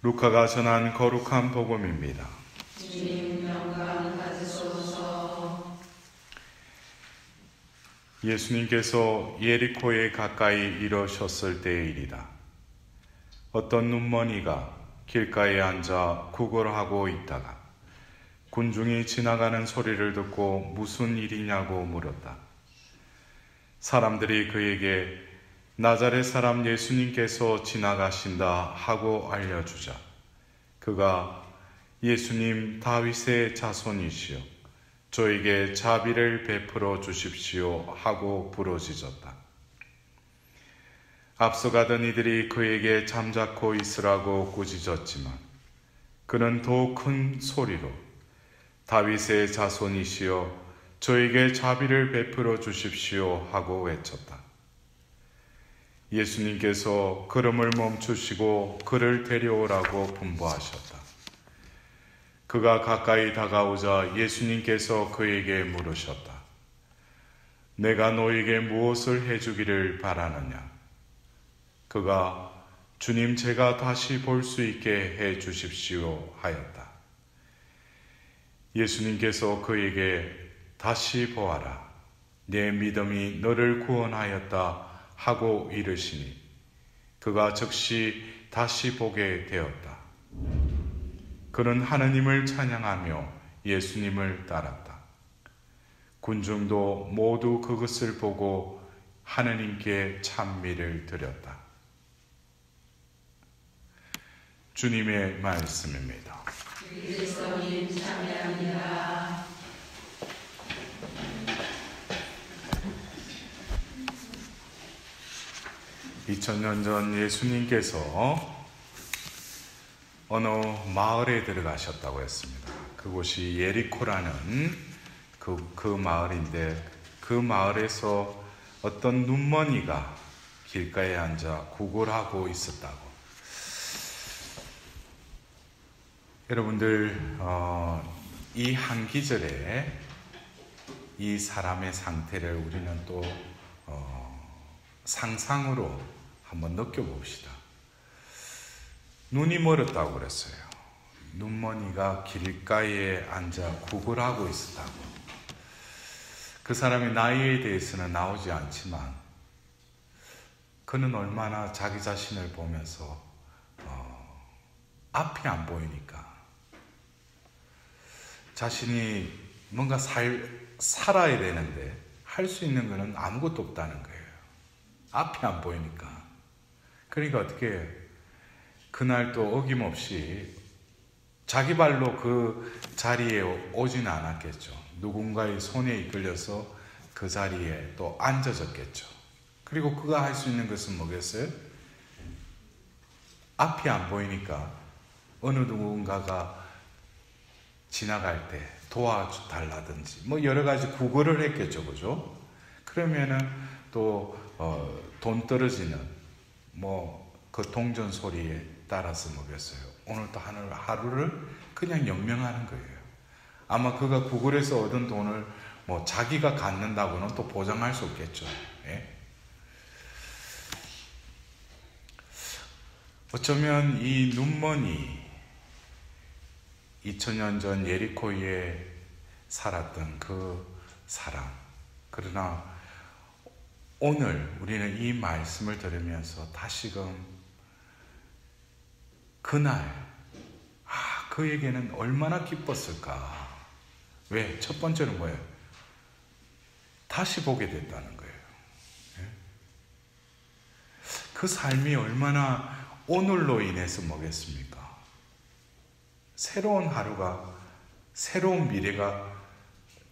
루카가 전한 거룩한 복음입니다. 주님 영광 받으소서. 예수님께서 예리코에 가까이 이르셨을 때의 일이다. 어떤 눈머니가 길가에 앉아 구걸하고 있다가 군중이 지나가는 소리를 듣고 무슨 일이냐고 물었다. 사람들이 그에게 나자렛 사람 예수님께서 지나가신다 하고 알려주자 그가 예수님 다윗의 자손이시여 저에게 자비를 베풀어 주십시오 하고 부르짖었다. 앞서가던 이들이 그에게 잠자코 있으라고 꾸짖었지만 그는 더 큰 소리로 다윗의 자손이시여 저에게 자비를 베풀어 주십시오 하고 외쳤다. 예수님께서 걸음을 멈추시고 그를 데려오라고 분부하셨다. 그가 가까이 다가오자 예수님께서 그에게 물으셨다. 내가 너에게 무엇을 해주기를 바라느냐? 그가 주님 제가 다시 볼 수 있게 해 주십시오 하였다. 예수님께서 그에게 다시 보아라. 내 믿음이 너를 구원하였다 하고 이르시니 그가 즉시 다시 보게 되었다. 그는 하느님을 찬양하며 예수님을 따랐다. 군중도 모두 그것을 보고 하느님께 찬미를 드렸다. 주님의 말씀입니다. 그리스도님 참여합니다. (2000년) 전 예수님께서 어느 마을에 들어가셨다고 했습니다. 그곳이 예리코라는 그 마을인데 그 마을에서 어떤 눈머니가 길가에 앉아 구걸하고 있었다고. 여러분들 이 한 기절에 이 사람의 상태를 우리는 또 상상으로 한번 느껴봅시다. 눈이 멀었다고 그랬어요. 눈머니가 길가에 앉아 구걸하고 있었다고. 그 사람의 나이에 대해서는 나오지 않지만 그는 얼마나 자기 자신을 보면서 앞이 안 보이니까 자신이 뭔가 살아야 되는데 할 수 있는 것은 아무것도 없다는 거예요. 앞이 안 보이니까. 그러니까 어떻게 그날 또 어김없이 자기 발로 그 자리에 오지는 않았겠죠. 누군가의 손에 이끌려서 그 자리에 또 앉아졌겠죠. 그리고 그가 할 수 있는 것은 뭐겠어요? 앞이 안 보이니까 어느 누군가가 지나갈 때 도와달라든지 뭐 여러 가지 구걸을 했겠죠. 그죠? 그러면은 또 돈 떨어지는 뭐 그 동전 소리에 따라서 뭐겠어요? 오늘 또 하루를 그냥 연명하는 거예요. 아마 그가 구걸해서 얻은 돈을 뭐 자기가 갖는다고는 또 보장할 수 없겠죠. 예? 어쩌면 이 눈머니 2000년 전 예리코에 살았던 그 사람, 그러나 오늘 우리는 이 말씀을 들으면서 다시금 그날 그에게는 얼마나 기뻤을까. 왜? 첫 번째는 뭐예요? 다시 보게 됐다는 거예요. 그 삶이 얼마나 오늘로 인해서 뭐겠습니까? 새로운 하루가, 새로운 미래가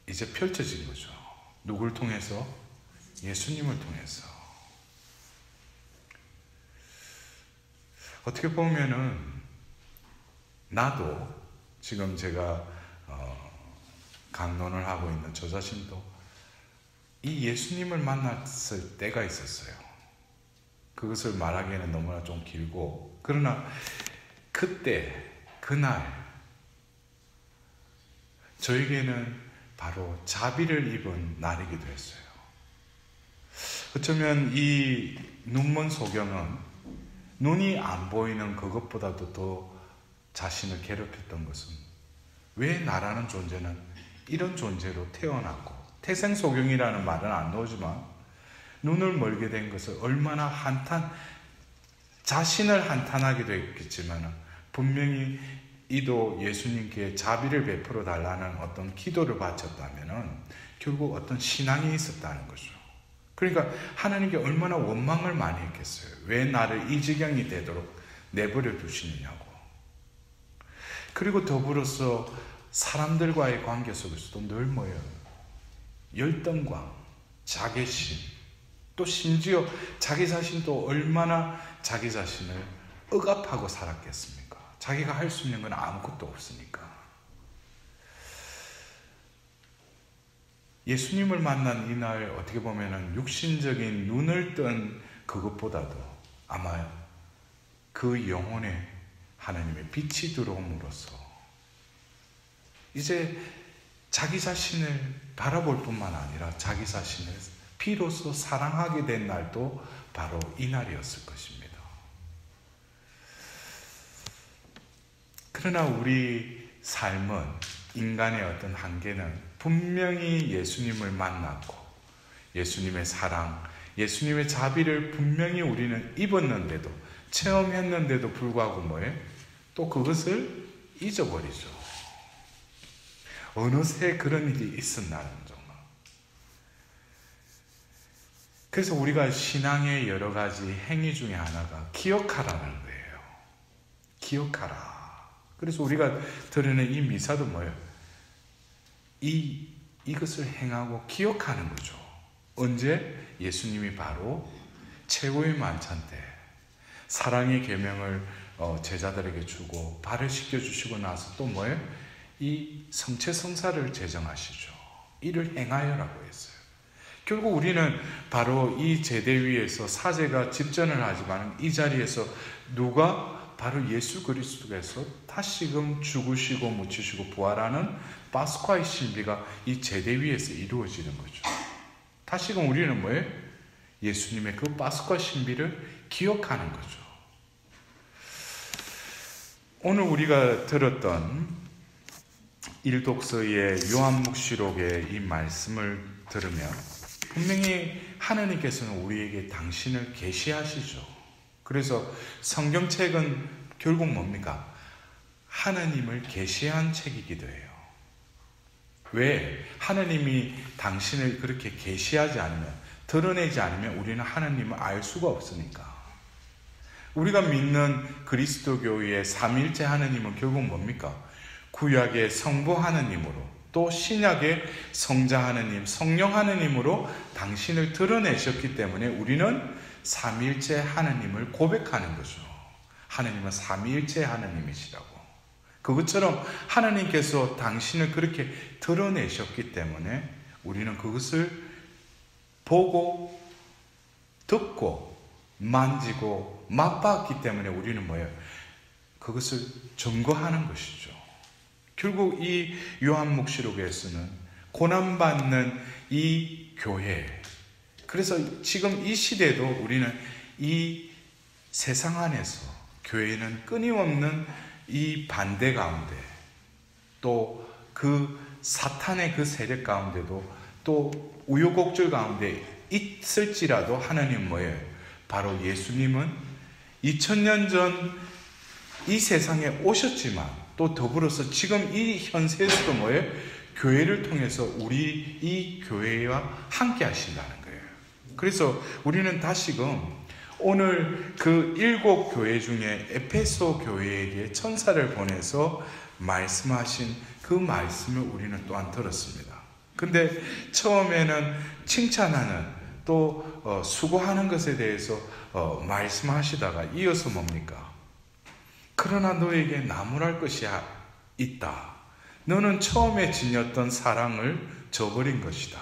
이제 펼쳐진 거죠. 누굴 통해서? 예수님을 통해서. 어떻게 보면은 나도 지금 제가 강론을 하고 있는 저 자신도 이 예수님을 만났을 때가 있었어요. 그것을 말하기에는 너무나 좀 길고, 그러나 그때 그날 저에게는 바로 자비를 입은 날이기도 했어요. 어쩌면 이 눈먼 소경은 눈이 안 보이는 그것보다도 더 자신을 괴롭혔던 것은 왜 나라는 존재는 이런 존재로 태어났고, 태생소경이라는 말은 안 나오지만 눈을 멀게 된 것을 얼마나 자신을 한탄하기도 했겠지만 분명히 이도 예수님께 자비를 베풀어 달라는 어떤 기도를 바쳤다면 결국 어떤 신앙이 있었다는 거죠. 그러니까 하나님께 얼마나 원망을 많이 했겠어요. 왜 나를 이 지경이 되도록 내버려 두시느냐고. 그리고 더불어서 사람들과의 관계 속에서도 늘 뭐예요? 열등감, 자괴심, 또 심지어 자기 자신도 얼마나 자기 자신을 억압하고 살았겠습니까? 자기가 할 수 있는 건 아무것도 없으니까. 예수님을 만난 이날 어떻게 보면 육신적인 눈을 뜬 그것보다도 아마 그 영혼에 하나님의 빛이 들어옴으로써 이제 자기 자신을 바라볼 뿐만 아니라 자기 자신을 비로소 사랑하게 된 날도 바로 이 날이었을 것입니다. 그러나 우리 삶은, 인간의 어떤 한계는 분명히 예수님을 만났고 예수님의 사랑, 예수님의 자비를 분명히 우리는 입었는데도, 체험했는데도 불구하고 뭐예요? 또 그것을 잊어버리죠. 어느새 그런 일이 있었나는 정말. 그래서 우리가 신앙의 여러 가지 행위 중에 하나가 기억하라는 거예요. 기억하라. 그래서 우리가 드리는 이 미사도 뭐예요? 이것을 행하고 기억하는 거죠. 언제? 예수님이 바로 최후의 만찬 때 사랑의 계명을 제자들에게 주고 발을 씻겨주시고 나서 또 뭐예요? 이 성체성사를 제정하시죠. 이를 행하여라고 했어요. 결국 우리는 바로 이 제대 위에서 사제가 집전을 하지만 이 자리에서 누가? 바로 예수 그리스도께서 다시금 죽으시고 묻히시고 부활하는 파스쿠아의 신비가 이 제대 위에서 이루어지는 거죠. 다시금 우리는 뭐예요? 예수님의 그 파스쿠아 신비를 기억하는 거죠. 오늘 우리가 들었던 일독서의 요한묵시록의 이 말씀을 들으면 분명히 하나님께서는 우리에게 당신을 계시하시죠. 그래서 성경책은 결국 뭡니까? 하나님을 계시한 책이기도 해요. 왜? 하나님이 당신을 그렇게 계시하지 않으면, 드러내지 않으면 우리는 하나님을 알 수가 없으니까. 우리가 믿는 그리스도교의 삼위일체 하나님은 결국 뭡니까? 구약의 성부 하나님으로, 또 신약의 성자 하나님, 성령 하나님으로 당신을 드러내셨기 때문에 우리는 삼위일체 하나님을 고백하는 거죠. 하나님은 삼위일체 하나님이시라고. 그것처럼 하나님께서 당신을 그렇게 드러내셨기 때문에 우리는 그것을 보고 듣고 만지고 맛봤기 때문에 우리는 뭐예요? 그것을 증거하는 것이죠. 결국 이 요한묵시록에서는 고난받는 이 교회, 그래서 지금 이 시대도 우리는 이 세상 안에서 교회는 끊임없는 이 반대 가운데, 또 그 사탄의 그 세력 가운데도, 또 우여곡절 가운데 있을지라도 하나님 뭐예요? 바로 예수님은 2000년 전 이 세상에 오셨지만 또 더불어서 지금 이 현세에서도 뭐예요? 교회를 통해서 우리 이 교회와 함께 하신다는 거예요. 그래서 우리는 다시금 오늘 그 7 교회 중에 에베소 교회에게 천사를 보내서 말씀하신 그 말씀을 우리는 또한 들었습니다. 근데 처음에는 칭찬하는, 또 수고하는 것에 대해서 말씀하시다가 이어서 뭡니까? 그러나 너에게 나무랄 것이 있다. 너는 처음에 지녔던 사랑을 저버린 것이다.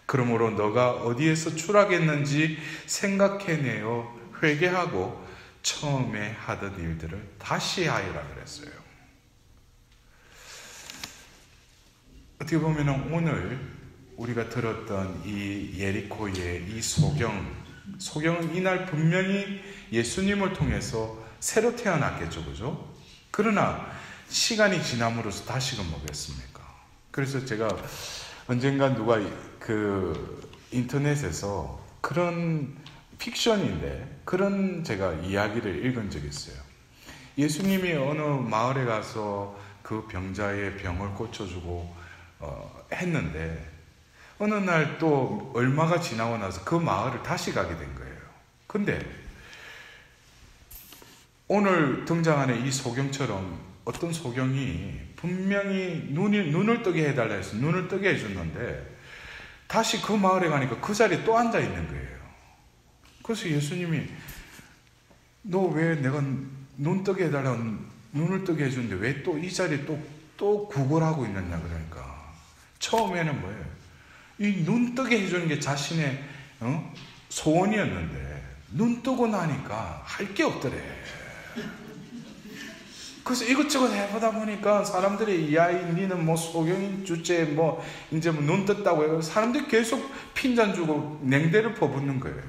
그러므로 너가 어디에서 추락했는지 생각해내어 회개하고 처음에 하던 일들을 다시 하여라 그랬어요. 어떻게 보면 오늘 우리가 들었던 이 예리코의 이 소경은 이날 분명히 예수님을 통해서 새로 태어났겠죠, 그죠? 그러나 시간이 지남으로써 다시금 뭐겠습니까? 그래서 제가 언젠가 누가 그 인터넷에서 그런 픽션인데 그런 제가 이야기를 읽은 적이 있어요. 예수님이 어느 마을에 가서 그 병자의 병을 고쳐주고 했는데 어느 날 또 얼마가 지나고 나서 그 마을을 다시 가게 된 거예요. 근데 오늘 등장하는 이 소경처럼 어떤 소경이 분명히 눈을 뜨게 해달라 해서 눈을 뜨게 해줬는데 다시 그 마을에 가니까 그 자리에 또 앉아 있는 거예요. 그래서 예수님이 너 왜 내가 눈 뜨게 해달라고 눈을 뜨게 해줬는데 왜 또 이 자리에 또 구걸하고 있느냐 그러니까 처음에는 뭐예요? 이 눈 뜨게 해주는 게 자신의 소원이었는데 눈 뜨고 나니까 할 게 없더래. 그래서 이것저것 해보다 보니까 사람들이 야 니는 뭐 소경인 주제에 뭐 이제 뭐 눈 떴다고 해서 사람들이 계속 핀잔 주고 냉대를 퍼붓는 거예요.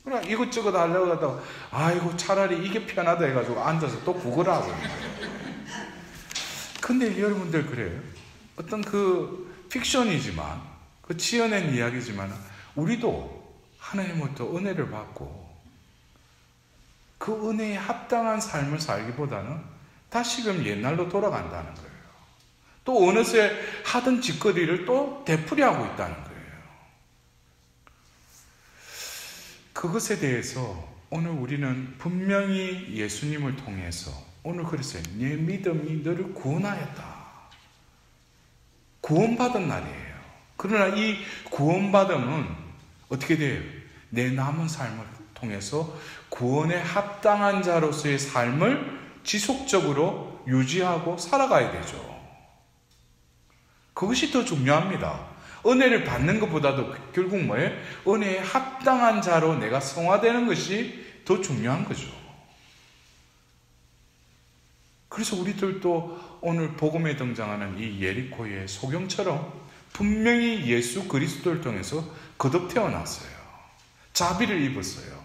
그래 이것저것 하려고 하다가 아이고 차라리 이게 편하다 해가지고 앉아서 또 구걸하고 있는 거예요. 근데 여러분들 그래요. 어떤 그 픽션이지만 그 지어낸 이야기지만 우리도 하나님으로부터 은혜를 받고 그 은혜에 합당한 삶을 살기보다는 다시금 옛날로 돌아간다는 거예요. 또 어느새 하던 짓거리를 또 되풀이하고 있다는 거예요. 그것에 대해서 오늘 우리는 분명히 예수님을 통해서 오늘 그랬어요. 내 믿음이 너를 구원하였다. 구원받은 날이에요. 그러나 이 구원받음은 어떻게 돼요? 내 남은 삶을 통해서 구원에 합당한 자로서의 삶을 지속적으로 유지하고 살아가야 되죠. 그것이 더 중요합니다. 은혜를 받는 것보다도 결국 뭐예요? 은혜에 합당한 자로 내가 성화되는 것이 더 중요한 거죠. 그래서 우리들도 오늘 복음에 등장하는 이 예리코의 소경처럼 분명히 예수 그리스도를 통해서 거듭 태어났어요. 자비를 입었어요.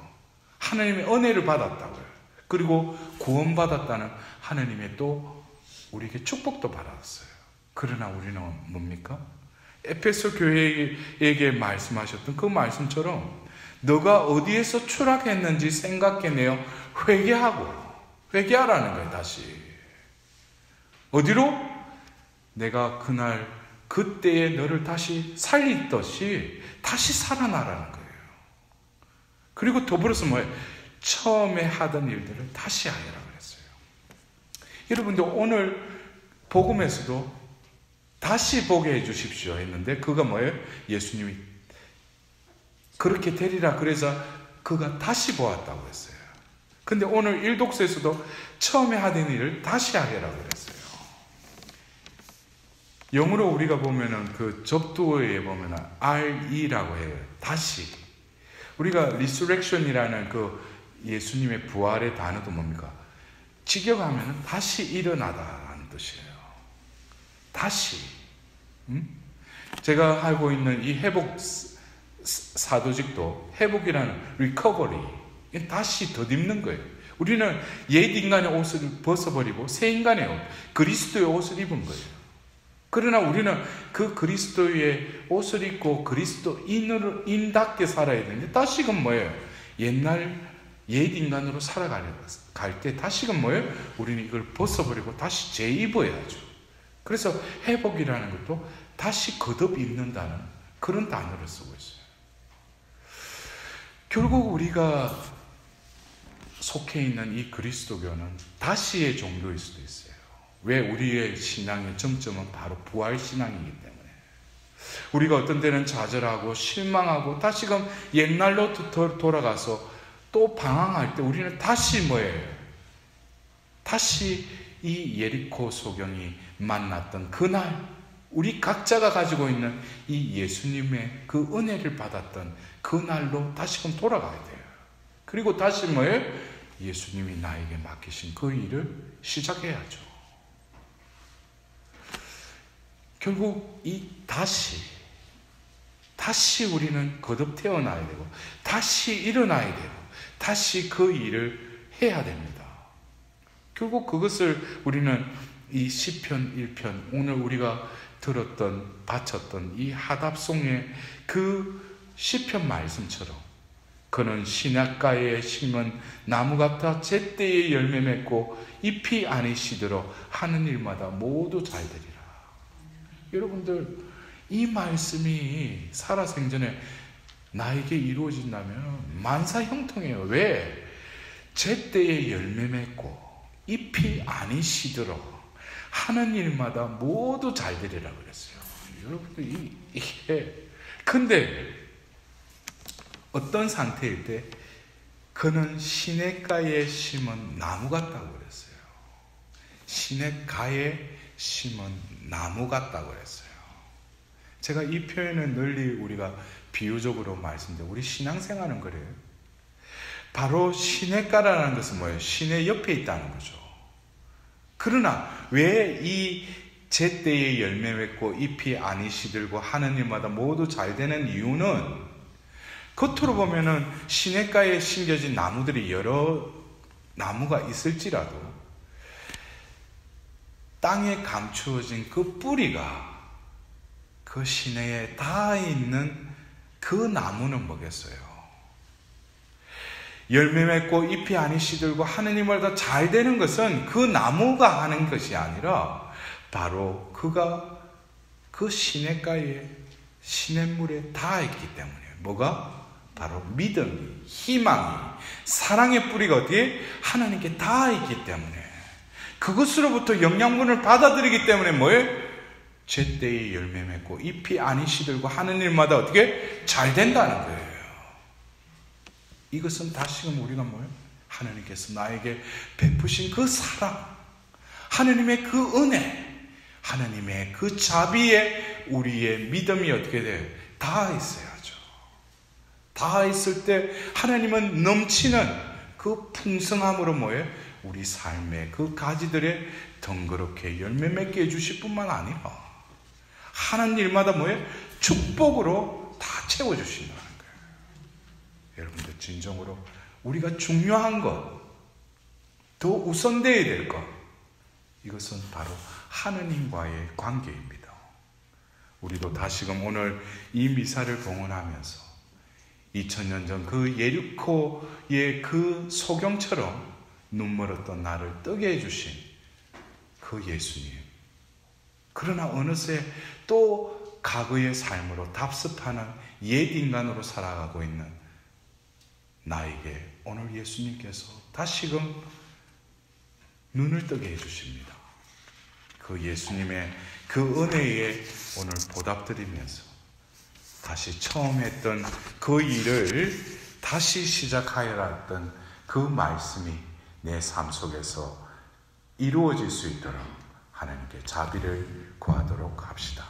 하나님의 은혜를 받았다고요. 그리고 구원받았다는 하나님의 또 우리에게 축복도 받았어요. 그러나 우리는 뭡니까? 에베소 교회에게 말씀하셨던 그 말씀처럼 너가 어디에서 추락했는지 생각해내어 회개하라는 거예요. 다시 어디로? 내가 그때에 너를 다시 살리듯이 다시 살아나라는 거예요. 그리고 더불어서 뭐예요? 처음에 하던 일들을 다시 하여라 그랬어요. 여러분들 오늘 복음에서도 다시 보게 해주십시오 했는데 그가 뭐예요? 예수님이 그렇게 되리라 그래서 그가 다시 보았다고 했어요. 근데 오늘 일독서에서도 처음에 하던 일을 다시 하여라 그랬어요. 영어로 우리가 보면은 그 접두어에 보면은 RE라고 해요. 다시. 우리가 resurrection이라는 그 예수님의 부활의 단어도 뭡니까? 직역하면은 다시 일어나다라는 뜻이에요. 다시. 제가 하고 있는 이 회복 사도직도 회복이라는 recovery. 다시 덧입는 거예요. 우리는 옛 인간의 옷을 벗어버리고 새 인간의 옷, 그리스도의 옷을 입은 거예요. 그러나 우리는 그 그리스도의 옷을 입고 그리스도인답게 살아야 되는데 다시금 뭐예요? 옛날 옛 인간으로 살아갈 때 다시금 뭐예요? 우리는 이걸 벗어버리고 다시 재입어야죠. 그래서 회복이라는 것도 다시 거듭 입는다는 그런 단어를 쓰고 있어요. 결국 우리가 속해 있는 이 그리스도교는 다시의 종교일 수도 있어요. 왜? 우리의 신앙의 정점은 바로 부활신앙이기 때문에 우리가 어떤 때는 좌절하고 실망하고 다시금 옛날로 돌아가서 또 방황할 때 우리는 다시 뭐예요? 다시 이 예리코 소경이 만났던 그날 우리 각자가 가지고 있는 이 예수님의 그 은혜를 받았던 그날로 다시금 돌아가야 돼요. 그리고 다시 뭐예요? 예수님이 나에게 맡기신 그 일을 시작해야죠. 결국 이 다시 우리는 거듭 태어나야 되고 다시 일어나야 되고 다시 그 일을 해야 됩니다. 결국 그것을 우리는 이 시편 1편, 오늘 우리가 들었던, 바쳤던 이 하답송의 그 시편 말씀처럼 그는 시냇가에 심은 나무 같아 제때에 열매 맺고 잎이 아니 시들어 하는 일마다 모두 잘 되리라. 여러분들, 이 말씀이 살아생전에 나에게 이루어진다면 만사 형통해요. 왜? 제때에 열매 맺고 잎이 아니 시들어 하는 일마다 모두 잘 되리라 그랬어요. 여러분들, 이게 근데 어떤 상태일 때 그는 시냇가에 심은 나무 같다고 그랬어요. 시냇가에 심은 나무 같다고 그랬어요. 제가 이 표현을 널리 우리가 비유적으로 말씀드려요. 우리 신앙생활은 그래요. 바로 시냇가라는 것은 뭐예요? 시내 옆에 있다는 거죠. 그러나 왜 이 제때에 열매 맺고 잎이 아니 시들고 하는 일마다 모두 잘 되는 이유는, 겉으로 보면은 시냇가에 심겨진 나무들이 여러 나무가 있을지라도 땅에 감추어진 그 뿌리가 그 시내에 닿아 있는 그 나무는 뭐겠어요? 열매 맺고 잎이 아니 시들고 하느님보다 잘 되는 것은 그 나무가 하는 것이 아니라 바로 그가 그 시냇가에 시냇물에 닿아 있기 때문에. 뭐가? 바로 믿음이, 희망이, 사랑의 뿌리가 어디에? 하나님께 닿아 있기 때문에, 그것으로부터 영양분을 받아들이기 때문에 뭐예요? 제때에 열매 맺고 잎이 아니 시들고 하는 일마다 어떻게? 잘 된다는 거예요. 이것은 다시금 우리가 뭐예요? 하나님께서 나에게 베푸신 그 사랑, 하나님의 그 은혜, 하나님의 그 자비에 우리의 믿음이 어떻게 돼요? 닿아 있어야죠. 닿아 있을 때 하나님은 넘치는 그 풍성함으로 뭐예요? 우리 삶의 그 가지들에 덩그렇게 열매 맺게 해주실 뿐만 아니라 하는 일마다 뭐예요? 축복으로 다 채워주신다는 거예요. 여러분들, 진정으로 우리가 중요한 것, 더 우선되어야 될 것, 이것은 바로 하느님과의 관계입니다. 우리도 다시금 오늘 이 미사를 봉헌하면서 2000년 전 그 예리코의 그 소경처럼 눈멀었던 나를 뜨게 해주신 그 예수님, 그러나 어느새 또 과거의 삶으로 답습하는 옛 인간으로 살아가고 있는 나에게 오늘 예수님께서 다시금 눈을 뜨게 해주십니다. 그 예수님의 그 은혜에 오늘 보답드리면서 다시 처음 했던 그 일을 다시 시작하여라 했던 그 말씀이 내 삶 속에서 이루어질 수 있도록 하나님께 자비를 구하도록 합시다.